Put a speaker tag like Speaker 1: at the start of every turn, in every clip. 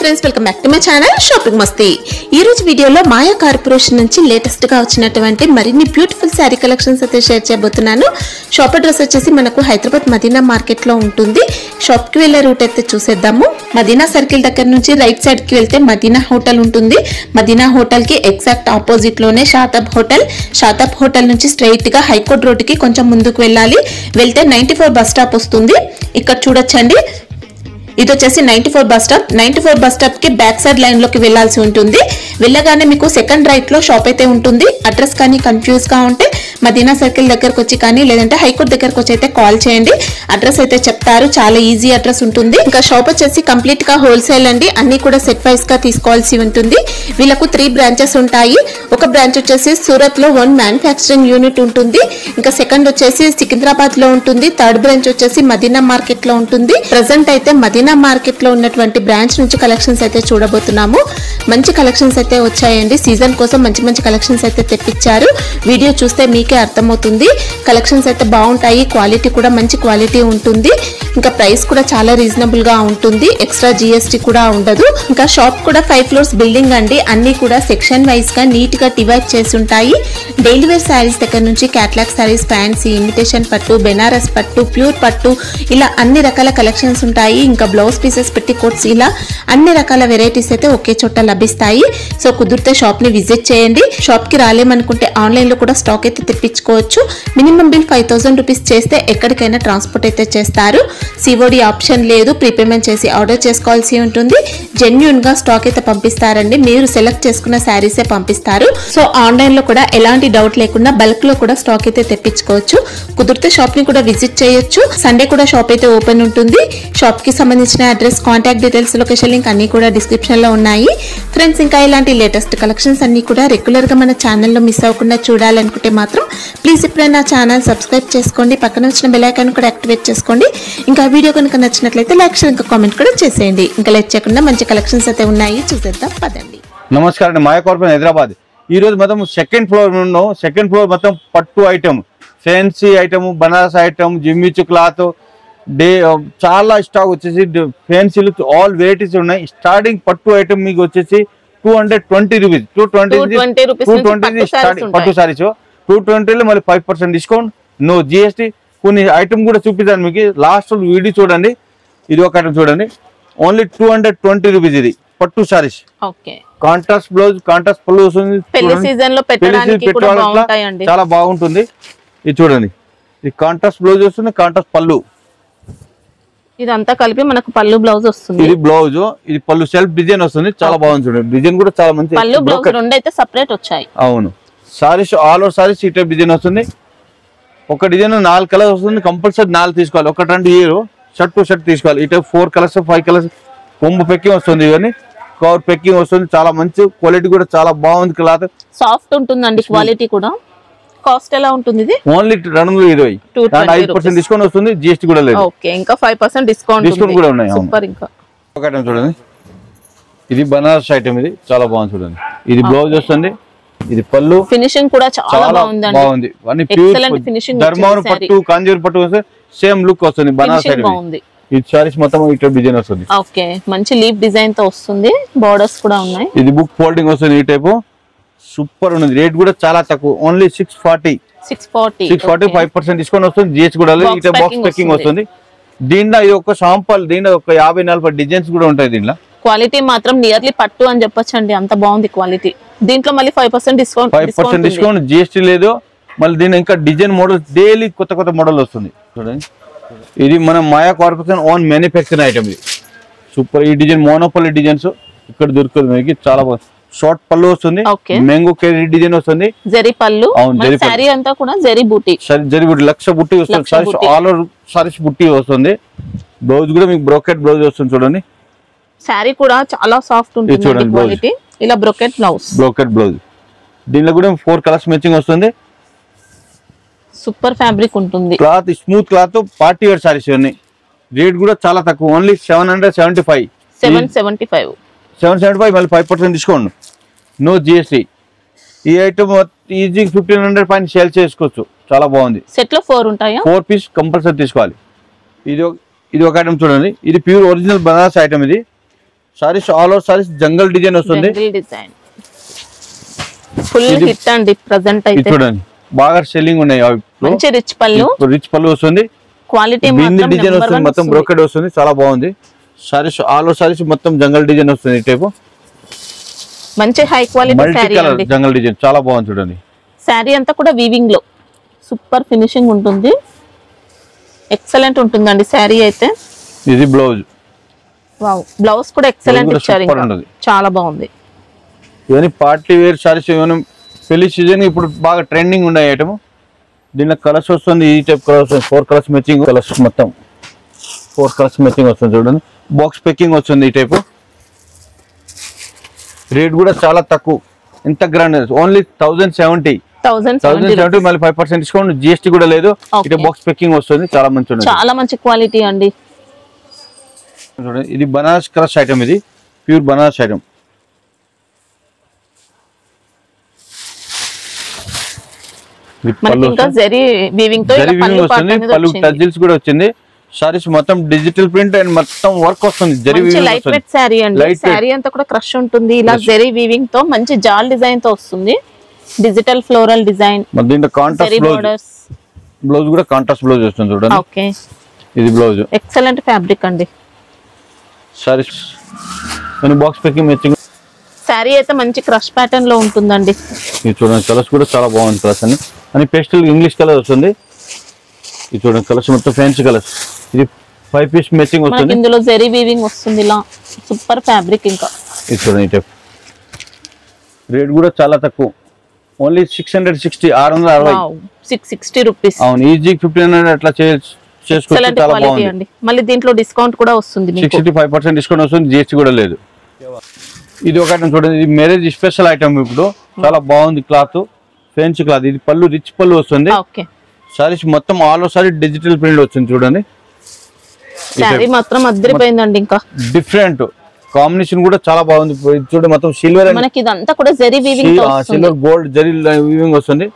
Speaker 1: Friends, welcome back to my channel shopping మస్తీ. ఈ రోజు వీడియోలో మాయా కార్పొరేషన్ నుంచి లేటెస్ట్ గా వచ్చినటువంటి మరిన్ని బ్యూటిఫుల్ శారీ కలెక్షన్స్ అయితే షేర్ చేయబోతున్నాను. షాప్ అడ్రస్ వచ్చేసి మనకు హైదరాబాద్ మదీనా మార్కెట్ లో ఉంటుంది. షాప్ కి వెళ్లే రూట్ అయితే చూసేద్దాము. మదీనా సర్కిల్ దగ్గర నుంచి రైట్ సైడ్ కి వెళ్తే మదీనా హోటల్ ఉంటుంది. మదీనా హోటల్ కి ఎగ్జాక్ట్ ఆపోజిట్ లోనే షాతాబ్ హోటల్. షాతాబ్ హోటల్ నుంచి స్ట్రైట్ గా హైకోర్ట్ రోడ్ కి కొంచెం ముందుకు వెళ్ళాలి. వెళ్తే 94 బస్ స్టాప్ వస్తుంది. ఇక్కడ చూడొచ్చండి, ఇది వచ్చేసి 94 బస్ స్టాప్. 94 బస్ స్టాప్ కి బ్యాక్ సైడ్ లైన్ లోకి వెళ్లాల్సి ఉంటుంది. వెళ్ళగానే మీకు సెకండ్ రైట్ లో షాప్ అయితే ఉంటుంది. అడ్రస్ కానీ కన్ఫ్యూజ్ గా ఉంటే మదీనా సర్కిల్ దగ్గరకు వచ్చి కానీ లేదంటే హైకోర్ట్ దగ్గరకు వచ్చి అయితే కాల్ చేయండి. అడ్రస్ అయితే చెప్తారు, చాలా ఈజీ అడ్రస్ ఉంటుంది. ఇంకా షాప్ వచ్చేసి కంప్లీట్ గా హోల్సేల్ అండి, అన్ని కూడా సెట్ వైస్ గా తీసుకోవాల్సి ఉంటుంది. వీళ్ళకు 3 బ్రాంచెస్ ఉంటాయి. ఒక బ్రాంచ్ వచ్చేసి సూరత్ లో 1 మ్యానుఫ్యాక్చరింగ్ యూనిట్ ఉంటుంది. ఇంకా సెకండ్ వచ్చేసి సికింద్రాబాద్ లో ఉంటుంది. థర్డ్ బ్రాంచ్ వచ్చేసి మదీనా మార్కెట్ లో ఉంటుంది. ప్రెసెంట్ అయితే మదీనా మార్కెట్ లో ఉన్నటువంటి బ్రాంచ్ నుంచి కలెక్షన్స్ అయితే చూడబోతున్నాము. మంచి కలెక్షన్స్ అయితే వచ్చాయండి. సీజన్ కోసం మంచి మంచి కలెక్షన్స్ అయితే తెప్పించారు. వీడియో చూస్తే మీకే అర్థమవుతుంది. కలెక్షన్స్ అయితే బాగుంటాయి, క్వాలిటీ కూడా మంచి క్వాలిటీ ఉంటుంది. ఇంకా ప్రైస్ కూడా చాలా రీజనబుల్ గా ఉంటుంది. ఎక్స్ట్రా జిఎస్టీ కూడా ఉండదు. ఇంకా షాప్ కూడా 5 ఫ్లోర్స్ బిల్డింగ్ అండి. అన్ని కూడా సెక్షన్ వైజ్ గా నీట్ గా డివైడ్ చేసి ఉంటాయి. డైలీ వేర్ శారీస్ దగ్గర నుంచి క్యాట్లాగ్ శారీస్, ఫ్యాన్సీ, ఇమిటేషన్ పట్టు, బెనారస్ పట్టు, ప్యూర్ పట్టు, ఇలా అన్ని రకాల కలెక్షన్స్ ఉంటాయి. ఇంకా బ్లౌజ్ పీసెస్, పెట్టి కోట్స్, ఇలా అన్ని రకాల వెరైటీస్ అయితే ఒకే చోట లభిస్తాయి. సో కుదిరితే షాప్ ని విజిట్ చేయండి. షాప్ కి రాలేమనుకుంటే ఆన్లైన్ లో కూడా స్టాక్ అయితే తెప్పించుకోవచ్చు. మినిమం బిల్ 5000 రూపీస్ చేస్తే ఎక్కడికైనా ట్రాన్స్పోర్ట్ అయితే చేస్తారు. సిఓడి ఆప్షన్ లేదు, ప్రీపేమెంట్ చేసి ఆర్డర్ చేసుకోవాల్సి ఉంటుంది. జెన్యూన్ గా స్టాక్ అయితే పంపిస్తారండి. మీరు సెలెక్ట్ చేసుకున్న శారీసే పంపిస్తారు. సో ఆన్లైన్ లో కూడా ఎలాంటి డౌట్ లేకుండా బల్క్ లో కూడా స్టాక్ అయితే తెప్పించుకోవచ్చు. కుదిరితే షాప్ ని కూడా విజిట్ చేయొచ్చు. సండే కూడా షాప్ అయితే ఓపెన్ ఉంటుంది. షాప్ కి సంబంధించిన address, contact details, location link అన్ని కూడా డిస్క్రిప్షన్ లో ఉన్నాయి. ఫ్రెండ్స్, ఇంకా ఇలాంటి లేటెస్ట్ కలెక్షన్స్ అన్ని కూడా రెగ్యులర్ గా మన ఛానల్లో మిస్ అవ్వకుండా చూడాలనుకుంటే మాత్రం ప్లీజ్ ఇప్పుడే నా ఛానల్ సబ్స్క్రైబ్ చేసుకోండి. పక్కన వచ్చిన బెల్ ఐకాన్ కూడా యాక్టివేట్ చేసుకోండి. ఇంకా వీడియో కనుక నచ్చినట్లయితే లైక్, షేర్, ఇంకా కామెంట్ కూడా చేసేయండి. ఇంకా లైక్ చేయకుండా మంచి కలెక్షన్స్ అయితే ఉన్నాయి, చూసేద్దాం పదండి.
Speaker 2: నమస్కారం, మాయా కార్పొరేషన్ హైదరాబాద్. ఈ రోజు మొత్తం సెకండ్ ఫ్లోర్ ఉన్నాం. సెకండ్ ఫ్లోర్ మొత్తం పట్టు item, fancy item, Banaras item, జిమ్మిచు cloth, చాలా స్టాక్ వచ్చేసి ఫ్యాన్సీలు ఆల్ వెరైటీస్ ఉన్నాయి. స్టార్టింగ్ పట్టు ఐటమ్ మీకు వచ్చేసి 220 రూపీస్, 220 స్టార్టింగ్ పట్టు సారీస్. 220లో మళ్ళీ 5% డిస్కౌంట్, నో జిఎస్టీ. కొన్ని ఐటమ్ కూడా చూపిస్తాను మీకు, లాస్ట్ వీడియో చూడండి. ఇది ఒక ఐటమ్ చూడండి, ఓన్లీ 220 రూపీస్. ఇది పట్టు సారీస్, కాంట్రాస్ట్ బ్లౌజ్, కాంట్రాస్ట్ పళ్ళు వస్తుంది. చాలా బాగుంటుంది. ఇది చూడండి, ఇది కాంట్రాస్ట్ బ్లౌజ్ వస్తుంది, కాంట్రాస్ట్ పళ్ళు.
Speaker 1: ఇదంతా కలిపి మనకు పళ్ళు బ్లౌజ్ వస్తుంది.
Speaker 2: ఇది బ్లౌజ్, ఇది పళ్ళు సెల్ఫ్ డిజైన్ వస్తుంది. చాలా బాగుంది చూడండి, డిజైన్ కూడా చాలా మంచి.
Speaker 1: పళ్ళు బ్లౌజ్ రెండు అయితే సెపరేట్ వచ్చాయి.
Speaker 2: అవును, సారీస్ ఆల్ ఓవర్ సారీస్ ఈ టైప్ డిజైన్ వస్తుంది. ఒక డిజైన్ 4 కలర్స్ వస్తుంది. కంపల్సరీ 4 తీసుకోవాలి. ఒకటి రెండు ఇయర్ షర్ట్ టు షర్ట్ తీసుకోవాలి. ఈ type 4 colours 5 colours comb pecking వస్తుంది. ఇవన్నీ కవర్ పెక్కింగ్ వస్తుంది. చాలా మంచి క్వాలిటీ కూడా చాలా బాగుంది. క్లాత్
Speaker 1: సాఫ్ట్ ఉంటుందండి, క్వాలిటీ కూడా. కాస్ట్ ఎలా ఉంటుంది? ఇది
Speaker 2: ఓన్లీ 220, 5% డిస్కౌంట్ వస్తుంది. జిఎస్టీ కూడా లేదు.
Speaker 1: ఓకే, ఇంకా 5% డిస్కౌంట్
Speaker 2: కూడా ఉన్నాయి.
Speaker 1: సూపర్. ఇంకా
Speaker 2: ఒక ఐటమ్ చూడండి, ఇది బనారస్ ఐటమ్. ఇది చాలా బాగుంది చూడండి. ఇది బ్లౌజ్ వస్తుంది, ఇది పళ్ళు.
Speaker 1: ఫినిషింగ్ కూడా చాలా
Speaker 2: బాగుంది. అన్ని ప్యూర్ ధర్మవరం పట్టు, కాంజీవరం పట్టు వస్తే సేమ్ లుక్ వస్తుంది. బనారస్ ఐటమ్. ఈ సారీస్ మొత్తం ఇట్లా డిజైన్ వస్తుంది.
Speaker 1: ఓకే, మంచి లీఫ్ డిజైన్ తో వస్తుంది. బోర్డర్స్ కూడా ఉన్నాయి.
Speaker 2: ఇది బుక్ ఫోల్డింగ్ వస్తుంది. ఈ టైపు సూపర్ ఉంది. రేట్ కూడా చాలా తక్కువ, ఓన్లీ 640. 5% డిస్కౌంట్ వస్తుంది. జిఎస్టీ కూడా లేదు. ఈ బాక్స్ ప్యాకింగ్ వస్తుంది. దీంట్లో ఇది ఒక శాంపుల్, దీంట్లో ఒక 50-40 డిజైన్స్ కూడా ఉంటాయి. దీంట్లో
Speaker 1: క్వాలిటీ మాత్రం నియర్లీ పట్టు అని చెప్పొచ్చు అండి, అంత బాగుంది క్వాలిటీ. దీంట్లో మళ్ళీ 5% డిస్కౌంట్,
Speaker 2: జిఎస్టీ లేదు. మళ్ళీ దీని ఇంకా డిజైన్ మోడల్, డైలీ కొత్త కొత్త మోడల్ వస్తుంది. చూడండి, ఇది మన మాయా కార్పొరేషన్ ఓన్ మ్యానుఫ్యాక్చరింగ్ ఐటమ్. ఇది సూపర్. ఈ డిజైన్ మోనోపల్లి డిజైన్స్ ఇక్కడ దొరుకుతుంది మీకు. చాలా బాగుంది. షార్ట్ పళ్ళు వస్తుంది, మ్యాంగో కేరీ డిజైన్ వస్తుంది,
Speaker 1: జరీ పళ్ళు. సారీ అంతా కూడా జరీ బుట్టి,
Speaker 2: జరీ బుట్టి, లక్ష బుట్టి వస్తుంది. సారీస్ ఆల్ ఓవర్ సారీస్ బుట్టి వస్తుంది. బ్లౌజ్ కూడా మీకు బ్రోకెట్ బ్లౌజ్ వస్తుంది. చూడండి,
Speaker 1: సారీ కూడా చాలా సాఫ్ట్ ఉంటుంది క్వాలిటీ. ఇలా బ్రోకెట్
Speaker 2: బ్లౌజ్. దీనిలో కూడా 4 కలర్స్ మ్యాచింగ్ వస్తుంది.
Speaker 1: సూపర్ ఫ్యాబ్రిక్ ఉంటుంది.
Speaker 2: Cloth smooth cloth, party wear saris ఇవన్నీ. రేట్ కూడా చాలా తక్కువ, ఓన్లీ 775. 775 మళ్ళీ 5% డిస్కౌంట్, నో జిఎస్టీ. ఈ ఐటమ్ ఈజీ 1500 పైన సేల్ చేసుకోవచ్చు. చాలా బాగుంది.
Speaker 1: సెట్ లో 4 ఉంటాయా?
Speaker 2: 4 పీస్ కంపల్సరీ తీసుకోవాలి. ఇది ఒక ఐటమ్ చూడండి, ఇది ప్యూర్ ఒరిజినల్ బనారస్ ఐటమ్. ఇది సారీస్ ఆల్ ఓవర్ సారీస్ జంగల్ డిజైన్ వస్తుంది.
Speaker 1: డిజైన్ ఫుల్ హిట్ అండి ప్రెజెంట్ అయితే.
Speaker 2: చూడండి బాగా సెల్లింగ్ ఉన్నాయి.
Speaker 1: మంచి రిచ్ పళ్ళు
Speaker 2: వస్తుంది.
Speaker 1: క్వాలిటీ
Speaker 2: మాత్రం డిజైన్ వస్తుంది, మొత్తం బ్రోకెడ్ వస్తుంది, చాలా బాగుంది. సారీస్ ఆల్ ఓవర్ సారీస్ మొత్తం జంగల్ డిజైన్ వస్తుంది. ఈ టైపు
Speaker 1: మంచి హై క్వాలిటీ
Speaker 2: మల్టీ కలర్ జంగల్ డిజైన్ చాలా బాగుంది. చూడండి
Speaker 1: శారీ అంతా కూడా వీవింగ్ లో సూపర్ ఫినిషింగ్ ఉంటుంది. ఎక్సలెంట్ ఉంటుందండి శారీ అయితే.
Speaker 2: ఇది బ్లౌజ్.
Speaker 1: వావ్, బ్లౌజ్ కూడా ఎక్సలెంట్ ఇచ్చారు. చాలా బాగుంది.
Speaker 2: ఇవన్నీ పార్టీ వేర్ సారీస్, ఇవన్నీ పెళ్లి సీజన్ ఇప్పుడు బాగా ట్రెండింగ్ ఉన్నాయి ఐటమ్. దీనిలో కలర్స్ వస్తుంది. ఈ type colours 4 colours matching colours, మొత్తం 4 కలర్స్ మ్యాచింగ్ వస్తుంది. చూడండి బాక్స్ ప్యాకింగ్ వస్తుంది. ఈ టైపు రేట్ కూడా చాలా తక్కువ. ఎంత గ్రాండ్, ఓన్లీ 1070 మళ్ళీ 5% డిస్కౌంట్, జిఎస్టీ కూడా లేదు. ఇటు బాక్స్ ప్యాకింగ్ వస్తుంది. చాలా మంచి,
Speaker 1: చాలా మంచి క్వాలిటీ అండి.
Speaker 2: చూడండి ఇది బనారస్ క్రష్ ఐటమ్, ఇది ప్యూర్ బనారస్ ఐటమ్.
Speaker 1: మనకి ఇంకా జరీ వీవింగ్ తో
Speaker 2: పళ్ళు టజిల్స్ కూడా వచ్చింది. సారీస్ మొత్తం డిజిటల్ ప్రింట్ అండ్ మొత్తం వర్క్ వస్తుంది. Zari weaving
Speaker 1: light weight sorry అండి. సారీ అంతా కూడా క్రష్ ఉంటుంది. ఇలా జరీ వీవింగ్ తో మంచి జాల్ డిజైన్ తో వస్తుంది. Digital floral design.
Speaker 2: దీంట్లో కాంట్రాస్ట్ బ్లౌజ్, బ్లౌజ్ కూడా కాంట్రాస్ట్ బ్లౌజ్ వస్తుంది. చూడండి
Speaker 1: ఓకే,
Speaker 2: ఇది బ్లౌజ్.
Speaker 1: ఎక్సలెంట్ ఫ్యాబ్రిక్ అండి.
Speaker 2: Saris box packing matching.
Speaker 1: Sorry అయితే మంచి క్రష్ ప్యాటర్న్ లో ఉంటుందండి.
Speaker 2: ఇది చూడండి కలర్స్ కూడా చాలా బాగుంది. కలర్స్ అని పేస్టల్ ఇంగ్లీష్ కలర్ వస్తుంది. ఇది చూడండి కలర్స్ మొత్తం ఫ్యాన్సీ కలర్స్. ఇది 5 పీస్ మ్యాచింగ్ వస్తుంది.
Speaker 1: ఇందులో జరీ వీవింగ్ వస్తుంది. ఇలా సూపర్ ఫ్యాబ్రిక్. ఇంకా
Speaker 2: ఇది చూడండి టైప్. రేట్ కూడా చాలా తక్కువ, ఓన్లీ 660,
Speaker 1: 660 రూపీస్.
Speaker 2: అవును, ఈజీ 1500 అట్లా చేసుకోవచ్చు. చాలా బాగుంది.
Speaker 1: మళ్ళీ దీంట్లో డిస్కౌంట్ కూడా వస్తుంది.
Speaker 2: 65% డిస్కౌంట్ వస్తుంది, జిఎస్టీ కూడా లేదు. ఇది ఒక ఐటమ్ చూడండి, ఇది మ్యారేజ్ స్పెషల్ ఐటమ్. ఇప్పుడు చాలా బాగుంది. Cloth fancy cloth. ఇది పళ్ళు రిచ్ పళ్ళు వస్తుంది. సారీస్ మొత్తం all over sorry digital print వచ్చింది. చూడండి
Speaker 1: సారీ మాత్రం అదిరిపోయిందండి. ఇంకా
Speaker 2: డిఫరెంట్ కాంబినేషన్ కూడా చాలా బాగుంది. చూడండి మొత్తం సిల్వర్,
Speaker 1: మనకి ఇదంతా కూడా జరీ వీవింగ్ తో వస్తుంది.
Speaker 2: సిల్వర్ గోల్డ్ జరీ వీవింగ్ వస్తుంది.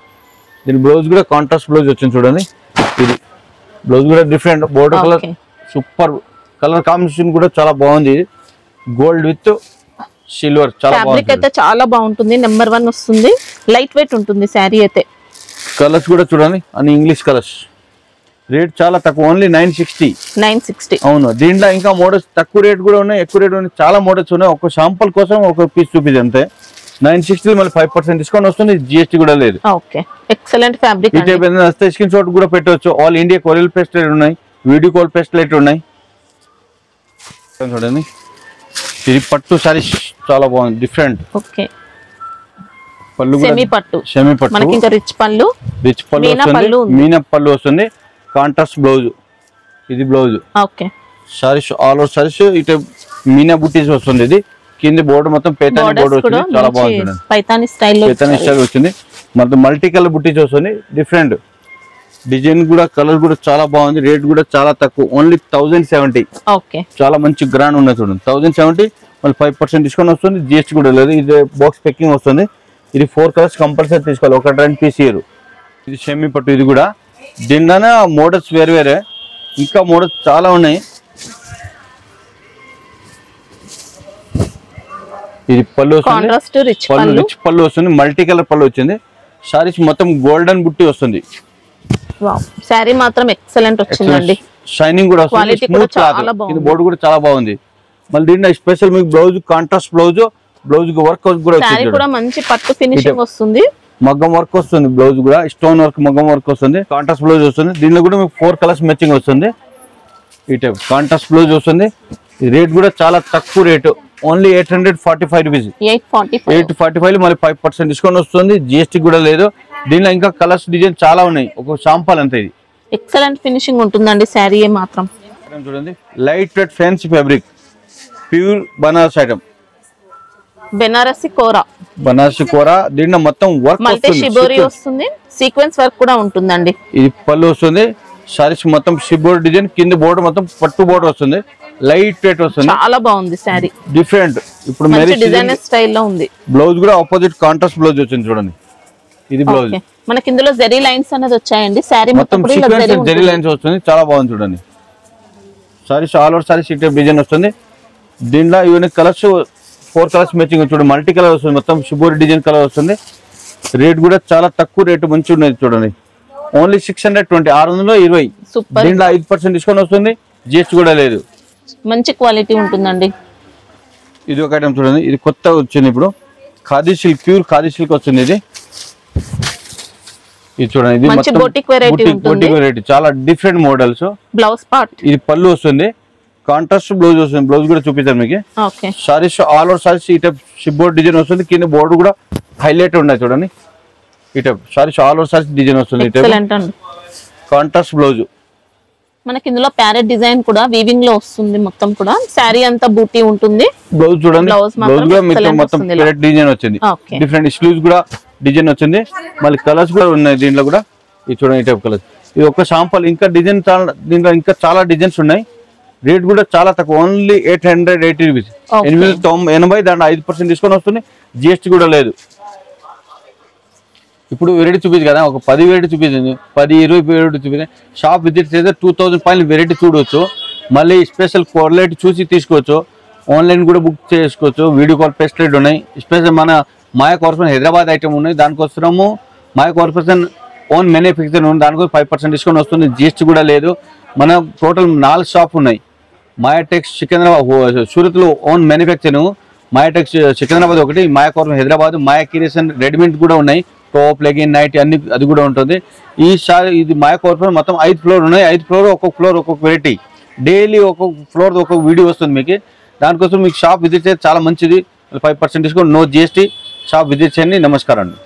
Speaker 2: దీని బ్లౌజ్ కూడా కాంట్రాస్ట్ బ్లౌజ్ వచ్చింది. చూడండి ఇది బ్లౌజ్ కూడా different border colour, super colour combination కూడా చాలా బాగుంది. గోల్డ్ విత్ సిల్వర్ చాలా
Speaker 1: ఫ్యాబ్రిక్ అయితే చాలా బాగుంటుంది. నెంబర్ 1 వస్తుంది. లైట్ వెయిట్ ఉంటుంది శారీ అయితే.
Speaker 2: కలర్స్ కూడా చూడండి అన్ని ఇంగ్లీష్ కలర్స్. రేట్ చాలా తక్కువ, ఓన్లీ 960. అవును, దీంట్లో ఇంకా మోడల్స్ తక్కువ రేట్ కూడా ఉన్నాయి, ఎక్కువ రేట్ ఉన్నాయి. చాలా మోడల్స్ ఉన్నాయి. ఒక శాంపుల్ కోసం ఒక పీస్ చూపించి అంతే. 960 మళ్ళీ 5% డిస్కౌంట్ వస్తుంది, జిఎస్టీ కూడా లేదు.
Speaker 1: Okay, excellent fabric.
Speaker 2: ఈ టైప్ ఏదైనా వస్తే స్క్రీన్ షాట్ కూడా పెట్టవచ్చు. ఆల్ ఇండియా కొరియర్ పేస్టెడ్ ఉన్నాయి, వీడియో కాల్ పేస్టెడ్ ఉన్నాయి. చూడండి ఇది పట్టు సారీస్ చాలా బాగుంది, డిఫరెంట్.
Speaker 1: ఓకే,
Speaker 2: పళ్ళు
Speaker 1: సెమీ పట్టు. మనకి ఇంకా రిచ్ పళ్ళు
Speaker 2: వస్తుంది. మీనా పళ్ళు వస్తుంది. Contrast blouse. ఇది blouse.
Speaker 1: Okay,
Speaker 2: saris all over saris ఇటు మీనా బుట్టీస్ వస్తుంది. ఇది కింద బోర్డర్ మొత్తం పేతాని బోర్డర్ వచ్చింది. చాలా బాగుంది.
Speaker 1: పైతాని స్టైల్
Speaker 2: వచ్చింది. మొత్తం మల్టీ కలర్ బుట్టీస్ వస్తుంది. డిఫరెంట్ డిజైన్ కూడా, కలర్ కూడా చాలా బాగుంది. రేట్ కూడా చాలా తక్కువ, ఓన్లీ 1070.
Speaker 1: ఓకే,
Speaker 2: చాలా మంచి గ్రాండ్ ఉన్నది. చూడండి 1070 మళ్ళీ 5% డిస్కౌంట్ వస్తుంది, జిఎస్టీ కూడా లేదు. ఇది బాక్స్ ప్యాకింగ్ వస్తుంది. ఇది 4 కలర్స్ కంపల్సరీ తీసుకోవాలి, ఒక 2 పీస్ ఇయర్. ఇది సెమీ పట్టు. ఇది కూడా దీనిలోనే మోడల్స్ వేరే ఇంకా మోడల్స్ చాలా ఉన్నాయి. ఇది పళ్ళు వస్తుంది, రిచ్ పళ్ళు వస్తుంది. మల్టీ కలర్ పళ్ళు వచ్చింది. సారీస్ మొత్తం గోల్డెన్ బుట్టి వస్తుంది.
Speaker 1: సారీ మాత్రం ఎక్సలెంట్ వచ్చిందండి.
Speaker 2: షైనింగ్ కూడా వస్తుంది. Smooth cloth. ఇది బోర్డు కూడా చాలా బాగుంది. మళ్ళీ దీంట్లో స్పెషల్ మీకు బ్లౌజ్ కాంట్రాస్ట్ బ్లౌజ్ వర్క్ కూడా
Speaker 1: వచ్చింది. కూడా మంచి పట్టు ఫినిషింగ్ వస్తుంది.
Speaker 2: మగ్గం వర్క్ వస్తుంది. బ్లౌజ్ కూడా స్టోన్ వర్క్ మగ్గం వర్క్ వస్తుంది. కాంట్రాస్ట్ బ్లౌజ్ వస్తుంది. దీనిలో కూడా మీకు 4 కలర్స్ మ్యాచింగ్ వస్తుంది. ఈ టైప్ కాంట్రాస్ట్ బ్లౌజ్ వస్తుంది. ఈ రేట్ కూడా చాలా తక్కువ రేటు, ఓన్లీ 845 రూపీస్. 845 మళ్ళీ 5% డిస్కౌంట్ వస్తుంది, జిఎస్టీ కూడా లేదు. దీనిలో ఇంకా కలర్స్ డిజైన్ చాలా ఉన్నాయి. ఒక శాంపుల్ అంతే. ఇది
Speaker 1: ఎక్సలెంట్ ఫినిషింగ్ ఉంటుందండి శారీ మాత్రం.
Speaker 2: చూడండి light weight fancy fabric, pure Banaras item.
Speaker 1: Banarasi kora.
Speaker 2: దీంట్లో మొత్తం వర్క్
Speaker 1: వస్తుంది. సీక్వెన్స్ వర్క్ కూడా ఉంటుందండి.
Speaker 2: ఇది పళ్ళు వస్తుంది. సారీస్ మొత్తం షిబోర్డ్ డిజైన్, కింద బోర్డర్ మొత్తం పట్టు బోర్డర్ వస్తుంది. లైట్ వెయిట్ వస్తుంది.
Speaker 1: చాలా బాగుంది సారీ,
Speaker 2: డిఫరెంట్. ఇప్పుడు
Speaker 1: డిజైన్ స్టైల్లో ఉంది.
Speaker 2: బ్లౌజ్ కూడా ఆపోజిట్ కాంట్రాస్ట్ బ్లౌజ్ వచ్చింది. చూడండి ఇది బ్లౌజ్.
Speaker 1: మనకి ఇందులో జరీ లైన్స్ అనేది వచ్చాయండి. సారీ
Speaker 2: మొత్తం జరీ లైన్స్ వస్తుంది. చాలా బాగుంది. చూడండి సారీస్ ఆల్ ఓవర్ సారీస్ ఈ టైప్ డిజైన్ వస్తుంది. దీంట్లో ఇవన్నీ కలర్స్ 4 కలర్స్ మ్యాచింగ్ చూడండి, మల్టీ కలర్ వస్తుంది, మొత్తం షిబోరి డిజైన్ కలర్ వస్తుంది. రేట్ కూడా చాలా తక్కువ రేటు, మంచి ఉన్నది చూడండి. ఓన్లీ 620, 620. దీంట్లో 5% డిస్కౌంట్ వస్తుంది, జిఎస్టీ కూడా లేదు.
Speaker 3: మంచి క్వాలిటీ ఉంటుందండి.
Speaker 2: ఇది ఒక ఐటమ్ చూడండి, ఇది కొత్త వచ్చింది ఇప్పుడు, khadi silk, pure khadi silk వస్తుంది. ఇది చూడండి, ఇది
Speaker 3: మంచి బొటిక్ వెరైటీ ఉంటుంది.
Speaker 2: వెరైటీ చాలా డిఫరెంట్ మోడల్స్.
Speaker 3: బ్లౌజ్ పార్ట్
Speaker 2: ఇది పళ్ళు వస్తుంది, కాంట్రాస్ట్ బ్లౌజ్ వస్తుంది. బ్లౌజ్ కూడా చూపిస్తాను మీకు.
Speaker 3: Okay,
Speaker 2: saris all over saris ఈ టైప్ షిప్ డిజైన్ వస్తుంది, కింద బోర్డు కూడా హైలైట్ ఉన్నాయి చూడండి. ఈ type saris all over saris design వస్తుంది. ఈ టైప్ కాంట్రాస్ట్ బ్లౌజ్.
Speaker 3: మనకి ఇందులో ప్యారెట్ డిజైన్ కూడా వీవింగ్ లో వస్తుంది, మొత్తం కూడా శారీ అంతా బూటీ ఉంటుంది.
Speaker 2: బ్లౌజ్ చూడండి, బ్లౌజ్ కూడా మొత్తం ప్యారెట్ డిజైన్ వచ్చింది, డిఫరెంట్ స్లీవ్స్ కూడా డిజైన్ వచ్చింది, మళ్ళీ కలర్స్ కూడా ఉన్నాయి దీంట్లో కూడా. ఇది చూడండి, ఈ టైప్ కలర్స్. ఇది ఒక శాంపుల్, ఇంకా డిజైన్ దీంట్లో ఇంకా చాలా డిజైన్స్ ఉన్నాయి. రేట్ కూడా చాలా తక్కువ, ఓన్లీ 880 రూపీస్, 880. దాంట్లో 5% డిస్కౌంట్ వస్తుంది, జిఎస్టీ కూడా లేదు. ఇప్పుడు వెరైటీ చూపించు కదా, ఒక 10 వెరైటీ చూపించింది, 10-20 వెరైటీ చూపించింది. షాప్ విజిట్ చేస్తే 2000 పైన వెరైటీ చూడవచ్చు, మళ్ళీ స్పెషల్ క్వాలిటీ చూసి తీసుకోవచ్చు. ఆన్లైన్ కూడా బుక్ చేసుకోవచ్చు, వీడియో కాల్ ఫెసిలిటీ ఉన్నాయి. స్పెషల్ మన మాయా కార్పొరేషన్ హైదరాబాద్ ఐటమ్ ఉన్నాయి, దానికోసము మాయా కార్పొరేషన్ ఓన్ మ్యానుఫ్యాక్చర్ ఉంది, దానికోసం 5% డిస్కౌంట్ వస్తుంది, జిఎస్టీ కూడా లేదు. మన టోటల్ 4 షాప్ ఉన్నాయి. మాయా టెక్స్ సికింద్రాబాద్, సూరత్లో ఓన్ మ్యానుఫ్యాక్చరింగ్, మాయా టెక్స్ సికింద్రాబాద్ ఒకటి, మాయా కార్పొరేషన్ హైదరాబాద్, మాయా క్రియేషన్ రెడీమేడ్ కూడా ఉన్నాయి, టాప్ లెగిన్ నైట్ అన్ని అది కూడా ఉంటుంది. ఈసారి ఇది మాయా కార్పొరేషన్ మొత్తం 5 ఫ్లోర్ ఉన్నాయి, 5 ఫ్లోర్ ఒక్కొక్క ఫ్లోర్ ఒక్కొక్క వెరైటీ, డైలీ ఒక్కొక్క ఫ్లోర్ ఒక్కొక్క వీడియో వస్తుంది మీకు. దానికోసం మీకు షాప్ విజిట్ చేస్తే చాలా మంచిది, 5% discount, no GST. Shop visit చేయండి. నమస్కారం అండి.